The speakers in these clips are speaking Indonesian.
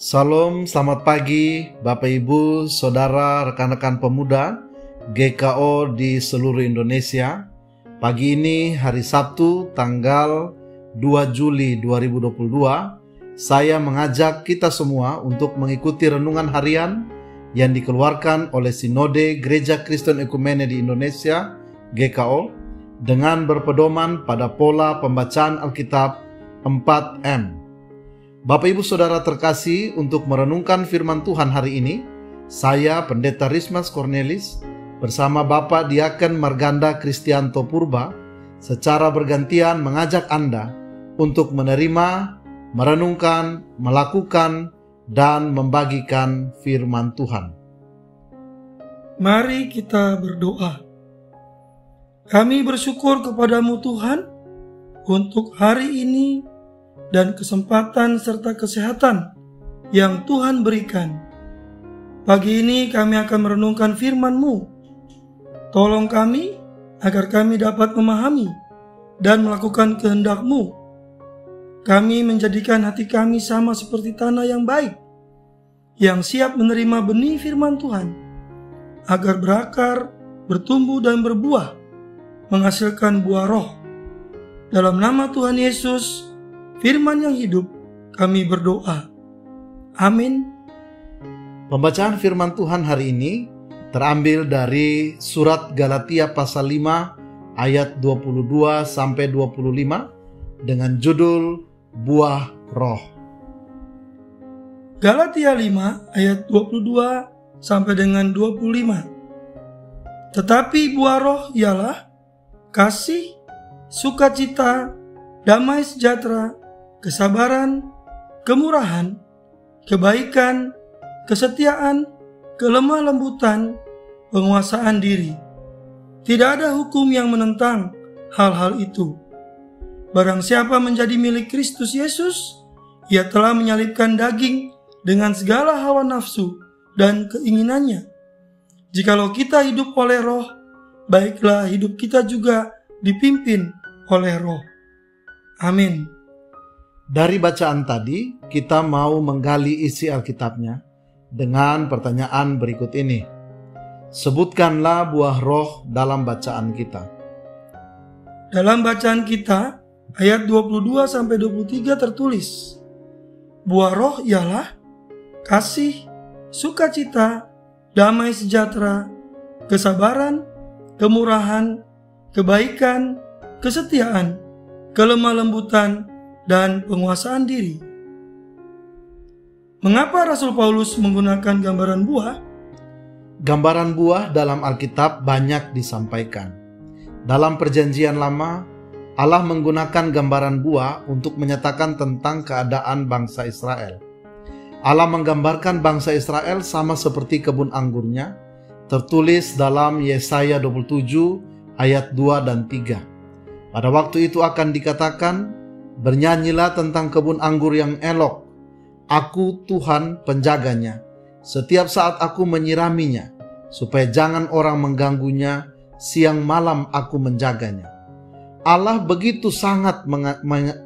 Salam, selamat pagi Bapak Ibu, Saudara, rekan-rekan pemuda GKO di seluruh Indonesia. Pagi ini hari Sabtu tanggal 2 Juli 2022, saya mengajak kita semua untuk mengikuti renungan harian yang dikeluarkan oleh Sinode Gereja Kristen Ekumene di Indonesia GKO dengan berpedoman pada pola pembacaan Alkitab 4M. Bapak Ibu Saudara terkasih, untuk merenungkan firman Tuhan hari ini, saya Pendeta Rismas Cornelis bersama Bapak Diaken Marganda Kristianto Purba secara bergantian mengajak Anda untuk menerima, merenungkan, melakukan, dan membagikan firman Tuhan. Mari kita berdoa. Kami bersyukur kepadamu Tuhan untuk hari ini dan kesempatan serta kesehatan yang Tuhan berikan. Pagi ini kami akan merenungkan firman-Mu. Tolong kami agar kami dapat memahami dan melakukan kehendak-Mu. Kami menjadikan hati kami sama seperti tanah yang baik, yang siap menerima benih firman Tuhan, agar berakar, bertumbuh dan berbuah, menghasilkan buah roh. Dalam nama Tuhan Yesus, firman yang hidup, kami berdoa. Amin. Pembacaan firman Tuhan hari ini terambil dari surat Galatia pasal 5 ayat 22 sampai 25 dengan judul Buah Roh. Galatia 5 ayat 22 sampai dengan 25. Tetapi buah roh ialah kasih, sukacita, damai sejahtera, kesabaran, kemurahan, kebaikan, kesetiaan, kelemah lembutan, penguasaan diri. Tidak ada hukum yang menentang hal-hal itu. Barang siapa menjadi milik Kristus Yesus, ia telah menyalibkan daging dengan segala hawa nafsu dan keinginannya. Jikalau kita hidup oleh roh, baiklah hidup kita juga dipimpin oleh roh. Amin. Dari bacaan tadi, kita mau menggali isi Alkitabnya dengan pertanyaan berikut ini. Sebutkanlah buah roh dalam bacaan kita. Dalam bacaan kita, ayat 22-23 tertulis, buah roh ialah kasih, sukacita, damai sejahtera, kesabaran, kemurahan, kebaikan, kesetiaan, kelemah lembutan, dan penguasaan diri. Mengapa Rasul Paulus menggunakan gambaran buah? Gambaran buah dalam Alkitab banyak disampaikan. Dalam Perjanjian Lama, Allah menggunakan gambaran buah untuk menyatakan tentang keadaan bangsa Israel. Allah menggambarkan bangsa Israel sama seperti kebun anggurnya, tertulis dalam Yesaya 27 ayat 2 dan 3. Pada waktu itu akan dikatakan, bernyanyilah tentang kebun anggur yang elok. Aku Tuhan penjaganya. Setiap saat aku menyiraminya, supaya jangan orang mengganggunya. Siang malam aku menjaganya. Allah begitu sangat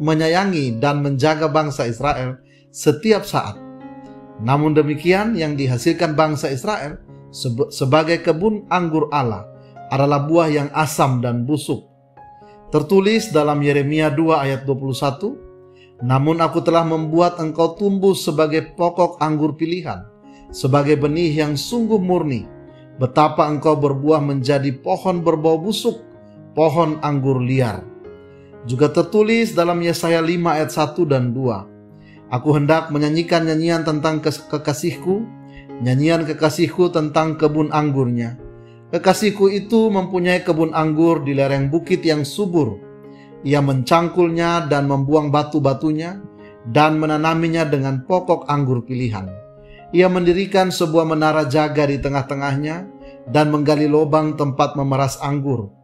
menyayangi dan menjaga bangsa Israel setiap saat. Namun demikian, yang dihasilkan bangsa Israel sebagai kebun anggur Allah adalah buah yang asam dan busuk. Tertulis dalam Yeremia 2 ayat 21, namun aku telah membuat engkau tumbuh sebagai pokok anggur pilihan, sebagai benih yang sungguh murni. Betapa engkau berbuah menjadi pohon berbau busuk, pohon anggur liar. Juga tertulis dalam Yesaya 5 ayat 1 dan 2, aku hendak menyanyikan nyanyian tentang kekasihku, nyanyian kekasihku tentang kebun anggurnya. Kekasihku itu mempunyai kebun anggur di lereng bukit yang subur. Ia mencangkulnya dan membuang batu-batunya dan menanaminya dengan pokok anggur pilihan. Ia mendirikan sebuah menara jaga di tengah-tengahnya dan menggali lubang tempat memeras anggur.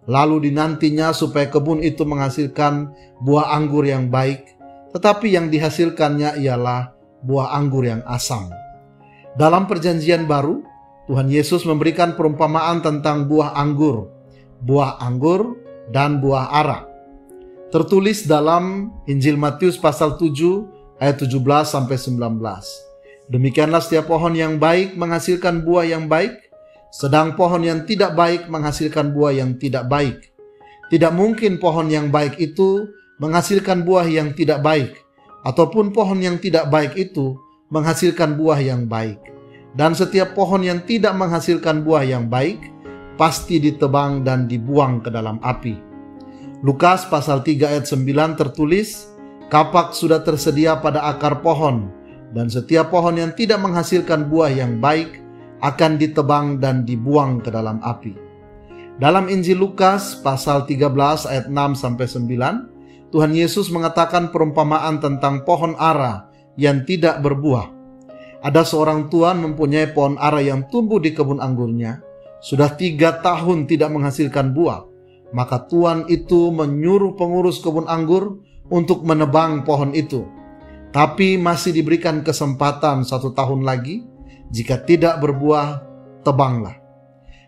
Lalu dinantinya supaya kebun itu menghasilkan buah anggur yang baik, tetapi yang dihasilkannya ialah buah anggur yang asam. Dalam Perjanjian Baru, Tuhan Yesus memberikan perumpamaan tentang buah anggur, dan buah ara. Tertulis dalam Injil Matius pasal 7 ayat 17-19. Demikianlah setiap pohon yang baik menghasilkan buah yang baik, sedang pohon yang tidak baik menghasilkan buah yang tidak baik. Tidak mungkin pohon yang baik itu menghasilkan buah yang tidak baik, ataupun pohon yang tidak baik itu menghasilkan buah yang baik. Dan setiap pohon yang tidak menghasilkan buah yang baik pasti ditebang dan dibuang ke dalam api. Lukas pasal 3 ayat 9 tertulis, kapak sudah tersedia pada akar pohon, dan setiap pohon yang tidak menghasilkan buah yang baik akan ditebang dan dibuang ke dalam api. Dalam Injil Lukas pasal 13 ayat 6-9, Tuhan Yesus mengatakan perumpamaan tentang pohon ara yang tidak berbuah. Ada seorang tuan mempunyai pohon ara yang tumbuh di kebun anggurnya, sudah 3 tahun tidak menghasilkan buah. Maka tuan itu menyuruh pengurus kebun anggur untuk menebang pohon itu. Tapi masih diberikan kesempatan 1 tahun lagi. Jika tidak berbuah, tebanglah.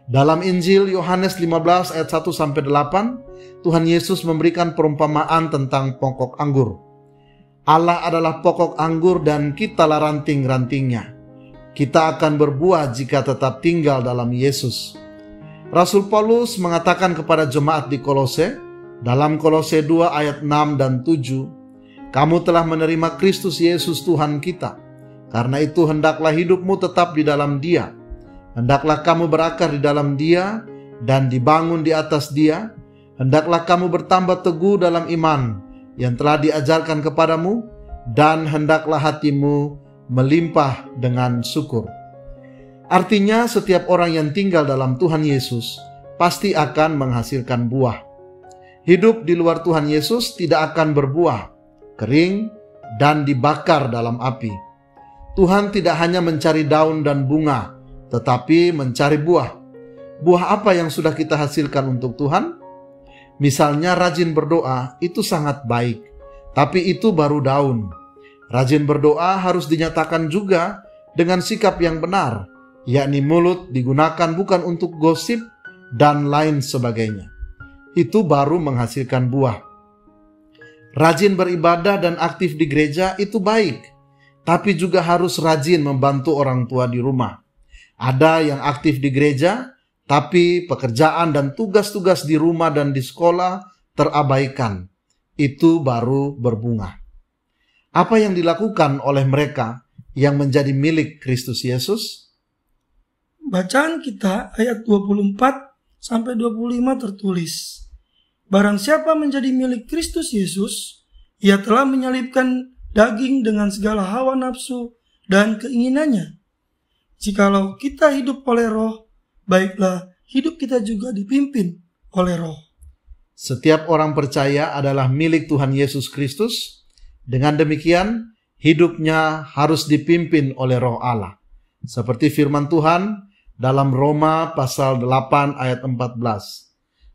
Dalam Injil Yohanes 15 ayat 1-8, Tuhan Yesus memberikan perumpamaan tentang pokok anggur. Allah adalah pokok anggur dan kitalah ranting-rantingnya. Kita akan berbuah jika tetap tinggal dalam Yesus. Rasul Paulus mengatakan kepada jemaat di Kolose, dalam Kolose 2 ayat 6 dan 7, kamu telah menerima Kristus Yesus Tuhan kita. Karena itu hendaklah hidupmu tetap di dalam Dia. Hendaklah kamu berakar di dalam Dia dan dibangun di atas Dia. Hendaklah kamu bertambah teguh dalam iman yang telah diajarkan kepadamu, dan hendaklah hatimu melimpah dengan syukur. Artinya setiap orang yang tinggal dalam Tuhan Yesus pasti akan menghasilkan buah. Hidup di luar Tuhan Yesus tidak akan berbuah, kering, dan dibakar dalam api. Tuhan tidak hanya mencari daun dan bunga, tetapi mencari buah. Buah apa yang sudah kita hasilkan untuk Tuhan? Misalnya rajin berdoa itu sangat baik, tapi itu baru daun. Rajin berdoa harus dinyatakan juga dengan sikap yang benar, yakni mulut digunakan bukan untuk gosip dan lain sebagainya. Itu baru menghasilkan buah. Rajin beribadah dan aktif di gereja itu baik, tapi juga harus rajin membantu orang tua di rumah. Ada yang aktif di gereja, tapi pekerjaan dan tugas-tugas di rumah dan di sekolah terabaikan. Itu baru berbunga. Apa yang dilakukan oleh mereka yang menjadi milik Kristus Yesus? Bacaan kita ayat 24-25 tertulis, barang siapa menjadi milik Kristus Yesus, ia telah menyalibkan daging dengan segala hawa nafsu dan keinginannya. Jikalau kita hidup oleh Roh, baiklah hidup kita juga dipimpin oleh Roh. Setiap orang percaya adalah milik Tuhan Yesus Kristus. Dengan demikian, hidupnya harus dipimpin oleh Roh Allah. Seperti firman Tuhan dalam Roma pasal 8 ayat 14.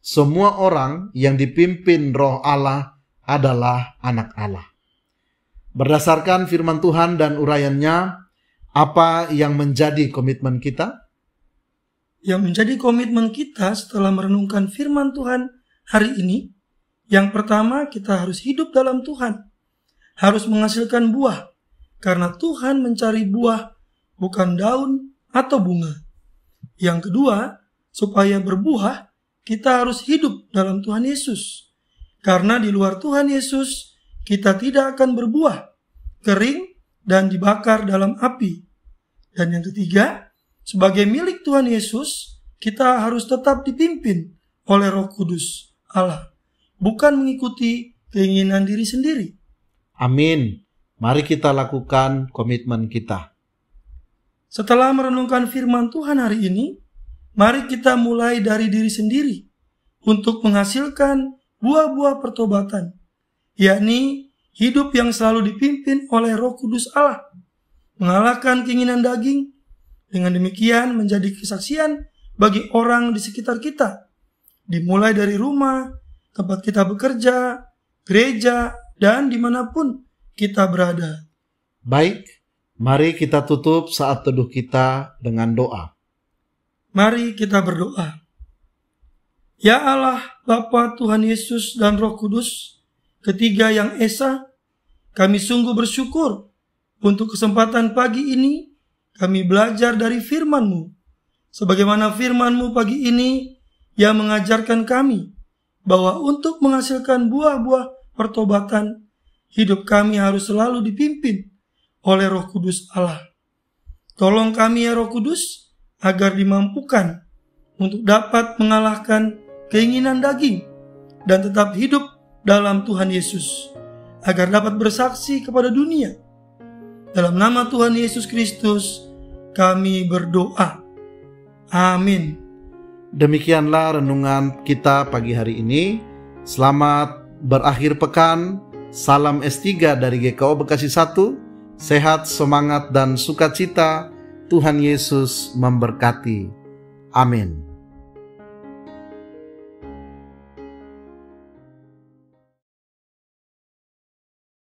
Semua orang yang dipimpin Roh Allah adalah anak Allah. Berdasarkan firman Tuhan dan uraiannya, apa yang menjadi komitmen kita? Yang menjadi komitmen kita setelah merenungkan firman Tuhan hari ini, yang pertama kita harus hidup dalam Tuhan, harus menghasilkan buah, karena Tuhan mencari buah, bukan daun atau bunga. Yang kedua, supaya berbuah, kita harus hidup dalam Tuhan Yesus, karena di luar Tuhan Yesus, kita tidak akan berbuah, kering dan dibakar dalam api. Dan yang ketiga, sebagai milik Tuhan Yesus, kita harus tetap dipimpin oleh Roh Kudus Allah, bukan mengikuti keinginan diri sendiri. Amin. Mari kita lakukan komitmen kita. Setelah merenungkan firman Tuhan hari ini, mari kita mulai dari diri sendiri untuk menghasilkan buah-buah pertobatan, yakni hidup yang selalu dipimpin oleh Roh Kudus Allah, mengalahkan keinginan daging. Dengan demikian menjadi kesaksian bagi orang di sekitar kita, dimulai dari rumah, tempat kita bekerja, gereja, dan dimanapun kita berada. Baik, mari kita tutup saat teduh kita dengan doa. Mari kita berdoa. Ya Allah, Bapa, Tuhan Yesus, dan Roh Kudus, ketiga yang esa, kami sungguh bersyukur untuk kesempatan pagi ini kami belajar dari firman-Mu. Sebagaimana firman-Mu pagi ini yang mengajarkan kami bahwa untuk menghasilkan buah-buah pertobatan, hidup kami harus selalu dipimpin oleh Roh Kudus Allah. Tolong kami ya Roh Kudus, agar dimampukan untuk dapat mengalahkan keinginan daging dan tetap hidup dalam Tuhan Yesus, agar dapat bersaksi kepada dunia. Dalam nama Tuhan Yesus Kristus, kami berdoa. Amin. Demikianlah renungan kita pagi hari ini. Selamat berakhir pekan. Salam S3 dari GKO Bekasi 1. Sehat, semangat, dan sukacita. Tuhan Yesus memberkati. Amin.